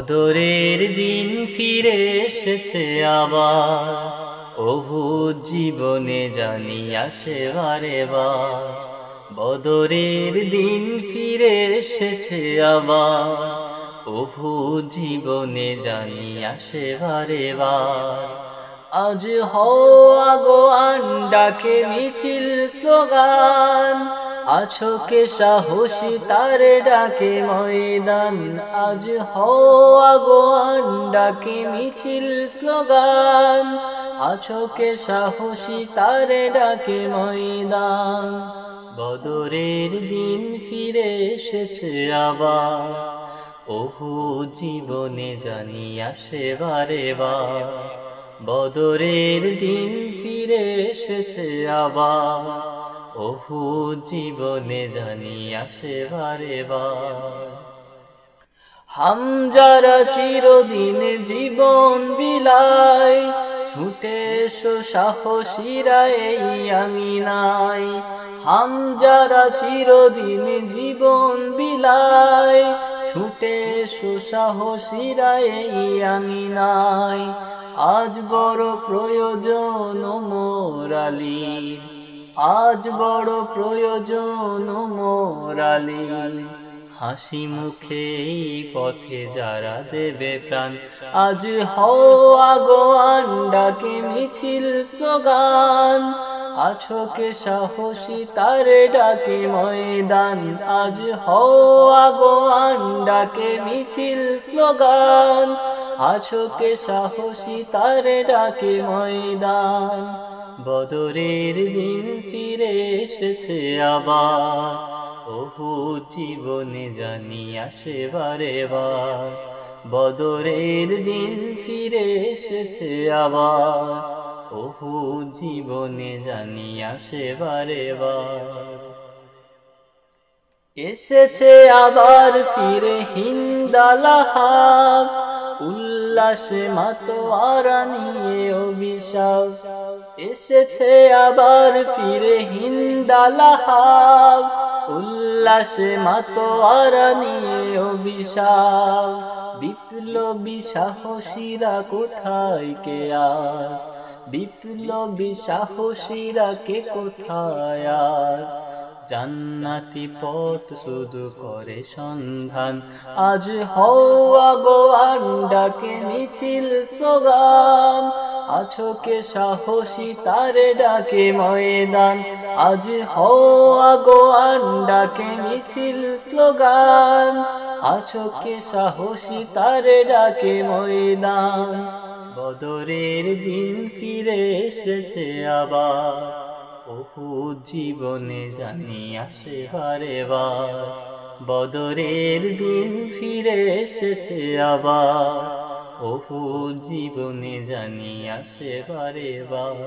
বদরের দিন ফিরে এসেছে আবার, উহুদ জীবনে জানি আসে বারে বার। বদরের দিন ফিরে এসেছে আবার, উহুদ জীবনে জানি আসে বারে বার। আজ হওয়া গোয়ান ডাকে মিছিল স্লোগান, আছো কে সাহসী তারে ডাকে ময়দান। আজ হওয়া গোয়ান ডাকে মিছিল স্লোগান, আছো কে সাহসী তারে ডাকে ময়দান। বদরের দিন ফিরে এসেছে আবার, উহুদ জীবনে জানি আসে বারে বার। বদরের দিন ফিরে এসেছে আবার, উহুদ জীবনে জানি আসে বারে বার। হামজারা চিরদিন জীবন বিলায়, ছুটে এসো সাহসীরা এই আমিনায়। হামজারা চিরদিন জীবন বিলায়, ছুটে এসো সাহসীরা এই আমিনায়। আজ বড় প্রয়োজন মোর আলীর, আজ বড় প্রয়োজন মোর আলীর। হাসি মুখে এই পথে যারা দেবে প্রাণ, আজ হওয়া গোয়ান ডাকে মিছিল স্লোগান, আছো কে সাহসী তারে ডাকে ময়দান। আজ হওয়া গোয়ান ডাকে মিছিল স্লোগান, আছো কে সাহসী তারে ডাকে ময়দান। বদরের দিন ফিরে এসেছে আবার, উহুদ জীবনে জানি আসে বারে বার। বদরের দিন ফিরে এসেছে আবার, উহুদ জীবনে জানি আসে বারে বার। এসেছে আবার ফিরে হিন্দালাহাব, উল্লাসে মাতোয়ারা নিয়ে অভিশাপ। এসেছে আবার ফিরে হিন্দালাহাব, উল্লাসে মাতোয়ারা নিয়ে অভিশাপ। বিপ্লবী সাহসীরা কোথায় কে আজ, বিপ্লবী সাহসীরা কে কোথায় আজ। জান্নাতি পথ শুধু করে সন্ধান, আজ হওয়া গোয়ান ডাকে মিছিল স্লোগান, আছো কে সাহসী তারে ডাকে ময়দান। আজ হওয়া গোয়ান ডাকে মিছিল স্লোগান, আছো কে সাহসী তারে ডাকে ময়দান। বদরের দিন ফিরে এসেছে আবার, উহুদ জীবনে জানি আসে বারে বার। বদরের দিন ফিরে এসেছে আবার, উহুদ জীবনে জানি আসে বারে বার।